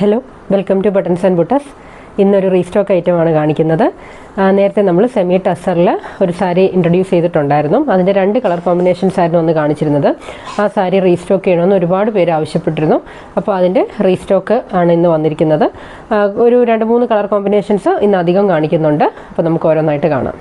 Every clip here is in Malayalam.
Hello, welcome to buttons and ബുട്ടസ്. ഇന്നൊരു റീസ്റ്റോക്ക് ഐറ്റമാണ് കാണിക്കുന്നത്. നേരത്തെ നമ്മൾ സെമി ടസറിൽ ഒരു സാരി ഇൻട്രൊഡ്യൂസ് ചെയ്തിട്ടുണ്ടായിരുന്നു. അതിൻ്റെ 2 കളർ കോമ്പിനേഷൻസ് ആയിരുന്നു ഒന്ന് കാണിച്ചിരുന്നത്. ആ സാരി റീസ്റ്റോക്ക് ചെയ്യണമെന്ന് ഒരുപാട് പേര് ആവശ്യപ്പെട്ടിരുന്നു. അപ്പോൾ അതിൻ്റെ റീസ്റ്റോക്ക് ആണ് ഇന്ന് വന്നിരിക്കുന്നത്. ഒരു 2-3 കളർ കോമ്പിനേഷൻസ് ഇന്ന് അധികം കാണിക്കുന്നുണ്ട്. അപ്പോൾ നമുക്ക് ഓരോന്നായിട്ട് കാണാം.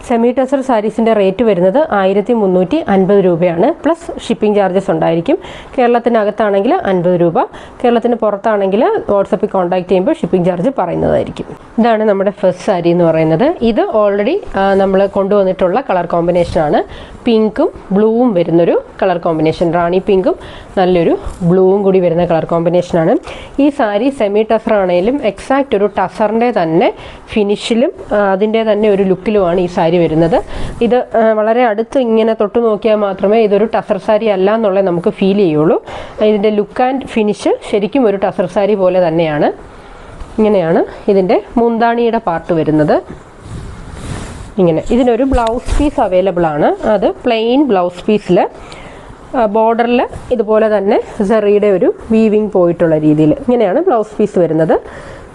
സെമി ടസർ സാരീസിൻ്റെ റേറ്റ് വരുന്നത് 1350 രൂപയാണ്. പ്ലസ് ഷിപ്പിംഗ് ചാർജസ് ഉണ്ടായിരിക്കും. കേരളത്തിനകത്താണെങ്കിൽ 50 രൂപ, കേരളത്തിന് പുറത്താണെങ്കിൽ വാട്സപ്പിൽ കോൺടാക്ട് ചെയ്യുമ്പോൾ ഷിപ്പിംഗ് ചാർജ് പറയുന്നതായിരിക്കും. ഇതാണ് നമ്മുടെ ഫസ്റ്റ് സാരി എന്ന് പറയുന്നത്. ഇത് ഓൾറെഡി നമ്മൾ കൊണ്ടുവന്നിട്ടുള്ള കളർ കോമ്പിനേഷനാണ്. പിങ്കും ബ്ലൂവും വരുന്നൊരു കളർ കോമ്പിനേഷൻ, റാണി പിങ്കും നല്ലൊരു ബ്ലൂവും കൂടി വരുന്ന കളർ കോമ്പിനേഷനാണ്. ഈ സാരി സെമി ടസർ ആണെങ്കിലും എക്സാക്റ്റ് ഒരു ടസറിൻ്റെ തന്നെ ഫിനിഷിലും അതിൻ്റെ തന്നെ ഒരു ലുക്കിലുമാണ് ഈ സാരി വരുന്നത്. ഇത് വളരെ അടുത്ത് ഇങ്ങനെ തൊട്ട് നോക്കിയാൽ മാത്രമേ ഇതൊരു ടസർ സാരി അല്ല എന്നുള്ളത് നമുക്ക് ഫീൽ ചെയ്യുള്ളൂ. ഇതിൻ്റെ ലുക്ക് ആൻഡ് ഫിനിഷ് ശരിക്കും ഒരു ടസർ സാരി പോലെ തന്നെയാണ്. ഇങ്ങനെയാണ് ഇതിൻ്റെ മുന്താണിയുടെ പാർട്ട് വരുന്നത്. ഇങ്ങനെ ഇതിനൊരു ബ്ലൗസ് പീസ് അവൈലബിൾ ആണ്. അത് പ്ലെയിൻ ബ്ലൗസ് പീസിൽ ബോർഡറിൽ ഇതുപോലെ തന്നെ സെറിയുടെ ഒരു വീവിങ് പോയിട്ടുള്ള രീതിയിൽ ഇങ്ങനെയാണ് ബ്ലൗസ് പീസ് വരുന്നത്.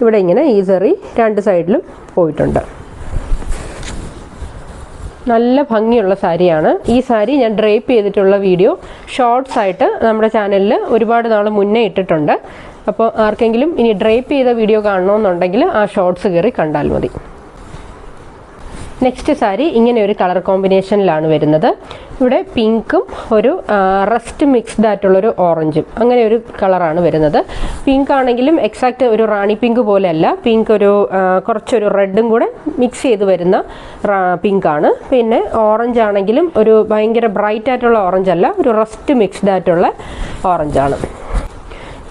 ഇവിടെ ഇങ്ങനെ ഈ സെറി 2 സൈഡിലും പോയിട്ടുണ്ട്. നല്ല ഭംഗിയുള്ള സാരിയാണ്. ഈ സാരി ഞാൻ ഡ്രേപ്പ് ചെയ്തിട്ടുള്ള വീഡിയോ ഷോർട്സ് ആയിട്ട് നമ്മുടെ ചാനലിൽ ഒരുപാട് നാൾ മുന്നേ ഇട്ടിട്ടുണ്ട്. അപ്പോൾ ആർക്കെങ്കിലും ഇനി ഡ്രേപ്പ് ചെയ്ത വീഡിയോ കാണണമെന്നുണ്ടെങ്കിൽ ആ ഷോർട്സ് കയറി കണ്ടാൽ മതി. നെക്സ്റ്റ് സാരി ഇങ്ങനെ ഒരു കളർ കോമ്പിനേഷനിലാണ് വരുന്നത്. ഇവിടെ പിങ്കും ഒരു റസ്റ്റ് മിക്സ്ഡ് ആയിട്ടുള്ളൊരു ഓറഞ്ചും അങ്ങനെ ഒരു കളറാണ് വരുന്നത്. പിങ്ക് ആണെങ്കിലും എക്സാക്റ്റ് ഒരു റാണി പിങ്ക് പോലെയല്ല. പിങ്ക് ഒരു കുറച്ചൊരു റെഡും കൂടെ മിക്സ് ചെയ്ത് വരുന്ന പിങ്കാണ്. പിന്നെ ഓറഞ്ച് ആണെങ്കിലും ഒരു ഭയങ്കര ബ്രൈറ്റ് ആയിട്ടുള്ള ഓറഞ്ച് അല്ല, ഒരു റസ്റ്റ് മിക്സ്ഡ് ആയിട്ടുള്ള ഓറഞ്ചാണ്.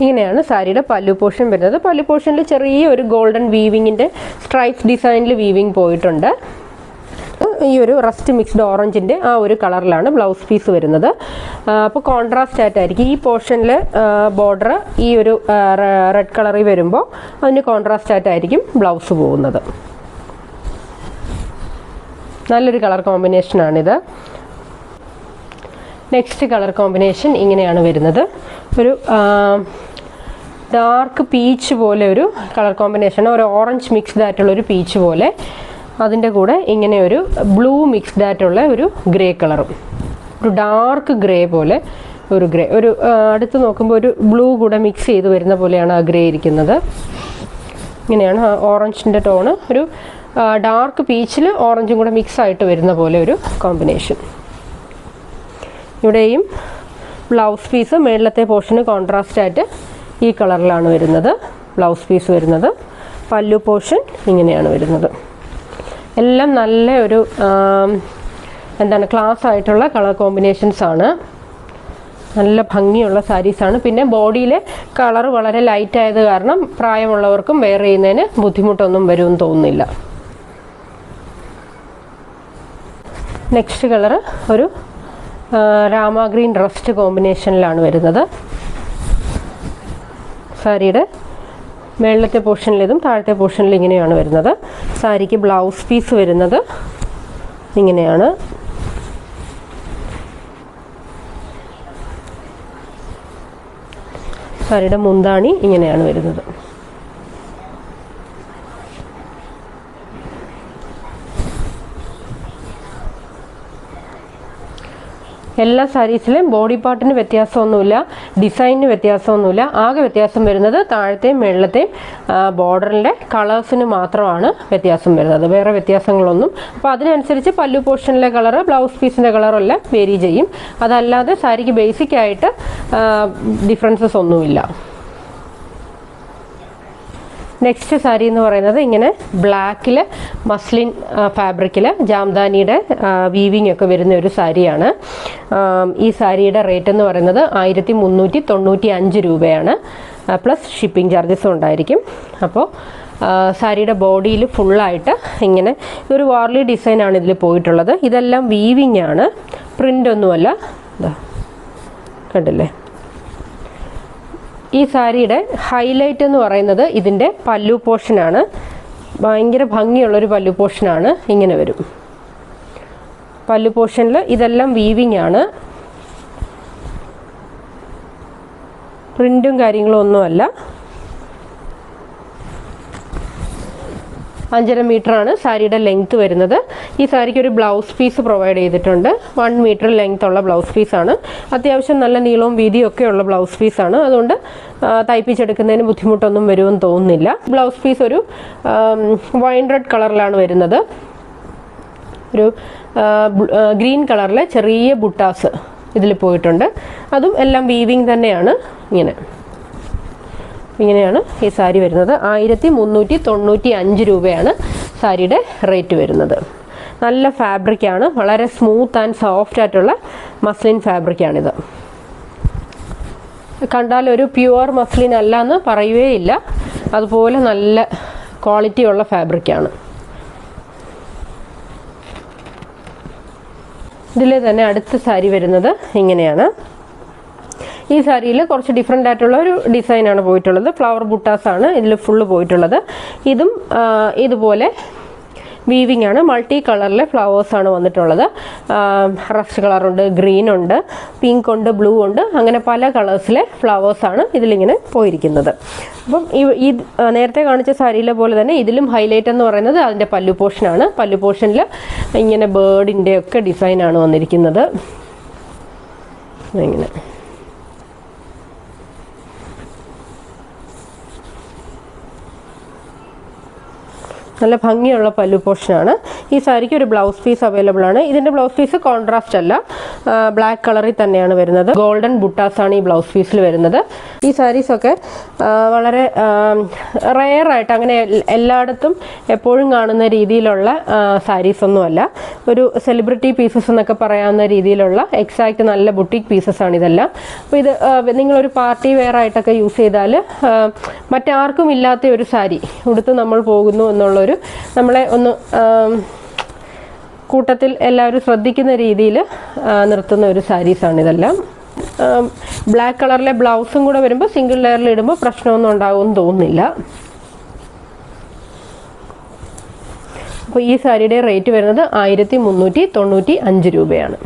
ഇങ്ങനെയാണ് സാരിയുടെ പല്ലു പോർഷൻ വരുന്നത്. പല്ലു പോർഷനിൽ ചെറിയ ഒരു ഗോൾഡൻ വീവിങ്ങിൻ്റെ സ്ട്രൈപ്സ് ഡിസൈനിൽ വീവിങ് പോയിട്ടുണ്ട്. ഈ ഒരു റസ്റ്റ് മിക്സ്ഡ് ഓറഞ്ചിൻ്റെ ആ ഒരു കളറിലാണ് ബ്ലൗസ് പീസ് വരുന്നത്. അപ്പോൾ കോൺട്രാസ്റ്റ് ആയിട്ടായിരിക്കും ഈ പോർഷനിൽ ബോർഡർ ഈ ഒരു റെഡ് കളറിൽ വരുമ്പോൾ അതിന് കോൺട്രാസ്റ്റ് ആയിട്ടായിരിക്കും ബ്ലൗസ് പോകുന്നത്. നല്ലൊരു കളർ കോമ്പിനേഷനാണിത്. നെക്സ്റ്റ് കളർ കോമ്പിനേഷൻ ഇങ്ങനെയാണ് വരുന്നത്. ഒരു ഡാർക്ക് പീച്ച് പോലെ ഒരു കളർ കോമ്പിനേഷൻ, ഒരു ഓറഞ്ച് മിക്സ്ഡ് ആയിട്ടുള്ളൊരു പീച്ച് പോലെ, അതിൻ്റെ കൂടെ ഇങ്ങനെ ഒരു ബ്ലൂ മിക്സ്ഡ് ആയിട്ടുള്ള ഒരു ഗ്രേ കളറും, ഒരു ഡാർക്ക് ഗ്രേ പോലെ ഒരു ഗ്രേ, ഒരു അടുത്ത് നോക്കുമ്പോൾ ഒരു ബ്ലൂ കൂടെ മിക്സ് ചെയ്ത് വരുന്ന പോലെയാണ് ആ ഗ്രേ ഇരിക്കുന്നത്. ഇങ്ങനെയാണ് ഓറഞ്ചിൻ്റെ ടോണ്, ഒരു ഡാർക്ക് പീച്ചിൽ ഓറഞ്ചും കൂടെ മിക്സ് ആയിട്ട് വരുന്ന പോലെ ഒരു കോമ്പിനേഷൻ. ഇവിടെയും ബ്ലൗസ് പീസ് മേളിലത്തെ പോർഷന് കോൺട്രാസ്റ്റ് ആയിട്ട് ഈ കളറിലാണ് വരുന്നത് ബ്ലൗസ് പീസ് വരുന്നത്. പല്ലു പോർഷൻ ഇങ്ങനെയാണ് വരുന്നത്. എല്ലാം നല്ല ഒരു എന്താണ് ക്ലാസ് ആയിട്ടുള്ള കളർ കോമ്പിനേഷൻസ് ആണ്. നല്ല ഭംഗിയുള്ള സാരീസാണ്. പിന്നെ ബോഡിയിലെ കളർ വളരെ ലൈറ്റ് ആയത് കാരണം പ്രായമുള്ളവർക്കും വെയർ ചെയ്യുന്നതിന് ബുദ്ധിമുട്ടൊന്നും വരുമെന്ന് തോന്നുന്നില്ല. നെക്സ്റ്റ് കളർ ഒരു രാമ ഗ്രീൻ റസ്റ്റ് കോമ്പിനേഷനിലാണ് വരുന്നത്. സാരിയുടെ മേളത്തെ പോർഷനിലേതും താഴത്തെ പോർഷനിൽ ഇങ്ങനെയാണ് വരുന്നത്. സാരിക്ക് ബ്ലൗസ് പീസ് വരുന്നത് ഇങ്ങനെയാണ്. സാരിയുടെ മുന്താണി ഇങ്ങനെയാണ് വരുന്നത്. എല്ലാ സാരീസിലും ബോഡി പാർട്ടിന് വ്യത്യാസമൊന്നുമില്ല, ഡിസൈനിന് വ്യത്യാസമൊന്നുമില്ല. ആകെ വ്യത്യാസം വരുന്നത് താഴത്തെയും മേളത്തെയും ബോർഡറിൻ്റെ കളേഴ്സിന് മാത്രമാണ് വ്യത്യാസം വരുന്നത്, വേറെ വ്യത്യാസങ്ങളൊന്നും. അപ്പോൾ അതിനനുസരിച്ച് പല്ലു പോർഷനിലെ കളറ്, ബ്ലൗസ് പീസിൻ്റെ കളറെല്ലാം വേരി ചെയ്യും. അതല്ലാതെ സാരിക്ക് ബേസിക് ആയിട്ട് ഡിഫറൻസസ് ഒന്നുമില്ല. നെക്സ്റ്റ് സാരി എന്ന് പറയുന്നത് ഇങ്ങനെ ബ്ലാക്കിൽ മസ്ലിൻ ഫാബ്രിക്കിൽ ജാംദാനിയുടെ വീവിങ് ഒക്കെ വരുന്ന ഒരു സാരിയാണ്. ഈ സാരിയുടെ റേറ്റ് എന്ന് പറയുന്നത് 1395 രൂപയാണ്. പ്ലസ് ഷിപ്പിംഗ് ചാർജസും ഉണ്ടായിരിക്കും. അപ്പോൾ സാരിയുടെ ബോഡിയിൽ ഫുള്ളായിട്ട് ഇങ്ങനെ ഒരു വാർലി ഡിസൈനാണ് ഇതിൽ പോയിട്ടുള്ളത്. ഇതെല്ലാം വീവിങ് ആണ്, പ്രിൻ്റ് ഒന്നുമല്ല. കണ്ടില്ലേ? ഈ സാരിയുടെ ഹൈലൈറ്റ് എന്ന് പറയുന്നത് ഇതിൻ്റെ പല്ലു പോർഷനാണ്. ഭയങ്കര ഭംഗിയുള്ളൊരു പല്ലു പോർഷനാണ്. ഇങ്ങനെ വരും പല്ലു പോർഷനിൽ. ഇതെല്ലാം വീവിങ് ആണ്, പ്രിൻറ്റും കാര്യങ്ങളും ഒന്നുമല്ല. 5.5 മീറ്ററാണ് സാരിയുടെ ലെങ്ത്ത് വരുന്നത്. ഈ സാരിക്ക് ഒരു ബ്ലൗസ് പീസ് പ്രൊവൈഡ് ചെയ്തിട്ടുണ്ട്. 1 മീറ്റർ ലെങ്ത് ഉള്ള ബ്ലൗസ് പീസാണ്. അത്യാവശ്യം നല്ല നീളവും വീതിയും ഒക്കെ ഉള്ള ബ്ലൗസ് പീസാണ്. അതുകൊണ്ട് തയ്പ്പിച്ചെടുക്കുന്നതിന് ബുദ്ധിമുട്ടൊന്നും വരുമെന്ന് തോന്നുന്നില്ല. ബ്ലൗസ് പീസ് ഒരു വൈൻ റെഡ് കളറിലാണ് വരുന്നത്. ഒരു ഗ്രീൻ കളറിലെ ചെറിയ ബുട്ടാസ് ഇതിൽ പോയിട്ടുണ്ട്. അതും എല്ലാം വീവിങ് തന്നെയാണ്. ഇങ്ങനെയാണ് ഈ സാരി വരുന്നത്. 1395 രൂപയാണ് സാരിയുടെ റേറ്റ് വരുന്നത്. നല്ല ഫാബ്രിക്കാണ്, വളരെ സ്മൂത്ത് ആൻഡ് സോഫ്റ്റ് ആയിട്ടുള്ള മസ്ലിൻ ഫാബ്രിക്കാണിത്. കണ്ടാൽ ഒരു പ്യുവർ മസ്ലിൻ അല്ല എന്ന് പറയുകയില്ല, അതുപോലെ നല്ല ക്വാളിറ്റി ഉള്ള ഫാബ്രിക്കാണ്. ഇതിൽ തന്നെ അടുത്ത സാരി വരുന്നത് ഇങ്ങനെയാണ്. ഈ സാരിയിൽ കുറച്ച് ഡിഫറെൻ്റ് ആയിട്ടുള്ള ഒരു ഡിസൈനാണ് പോയിട്ടുള്ളത്. ഫ്ലവർ ബുട്ടാസാണ് ഇതിൽ ഫുള്ള് പോയിട്ടുള്ളത്. ഇതും ഇതുപോലെ വീവിങ് ആണ്. മൾട്ടി കളറിലെ ഫ്ലവേഴ്സാണ് വന്നിട്ടുള്ളത്. റസ്റ്റ് കളറുണ്ട്, ഗ്രീൻ ഉണ്ട്, പിങ്ക് ഉണ്ട്, ബ്ലൂ ഉണ്ട്, അങ്ങനെ പല കളേഴ്സിലെ ഫ്ലവേഴ്സാണ് ഇതിലിങ്ങനെ പോയിരിക്കുന്നത്. അപ്പം ഈ നേരത്തെ കാണിച്ച സാരിയിലെ പോലെ തന്നെ ഇതിലും ഹൈലൈറ്റ് എന്ന് പറയുന്നത് അതിൻ്റെ പല്ലു പോർഷനാണ്. പല്ലു പോർഷനിൽ ഇങ്ങനെ ബേർഡിൻ്റെ ഒക്കെ ഡിസൈനാണ് വന്നിരിക്കുന്നത്. ഇങ്ങനെ നല്ല ഭംഗിയുള്ള പല്ലു പോർഷനാണ്. ഈ സാരിക്ക് ഒരു ബ്ലൗസ് പീസ് അവൈലബിൾ ആണ്. ഇതിൻ്റെ ബ്ലൗസ് പീസ് കോൺട്രാസ്റ്റ് അല്ല, ബ്ലാക്ക് കളറിൽ തന്നെയാണ് വരുന്നത്. ഗോൾഡൻ ബുട്ടാസാണ് ഈ ബ്ലൗസ് പീസിൽ വരുന്നത്. ഈ സാരീസൊക്കെ വളരെ റെയറായിട്ട്, അങ്ങനെ എല്ലായിടത്തും എപ്പോഴും കാണുന്ന രീതിയിലുള്ള സാരീസൊന്നുമല്ല. ഒരു സെലിബ്രിറ്റി പീസസ് എന്നൊക്കെ പറയാവുന്ന രീതിയിലുള്ള എക്സാക്റ്റ് നല്ല ബുട്ടീക്ക് പീസസാണ് ഇതെല്ലാം. അപ്പോൾ ഇത് നിങ്ങളൊരു പാർട്ടി വെയർ ആയിട്ടൊക്കെ യൂസ് ചെയ്താൽ മറ്റാർക്കും ഇല്ലാത്ത ഒരു സാരി ഉടുത്ത് നമ്മൾ പോകുന്നു എന്നുള്ളൊരു, നമ്മളെ ഒന്ന് കൂട്ടത്തിൽ എല്ലാവരും ശ്രദ്ധിക്കുന്ന രീതിയിൽ നിർത്തുന്ന ഒരു സാരീസാണ് ഇതെല്ലാം. ബ്ലാക്ക് കളറിലെ ബ്ലൗസും കൂടെ വരുമ്പോൾ സിംഗിൾ ലെയറിൽ ഇടുമ്പോൾ പ്രശ്നമൊന്നും ഉണ്ടാകുമെന്ന് തോന്നുന്നില്ല. അപ്പോൾ ഈ സാരിയുടെ റേറ്റ് വരുന്നത് 1395 രൂപയാണ്.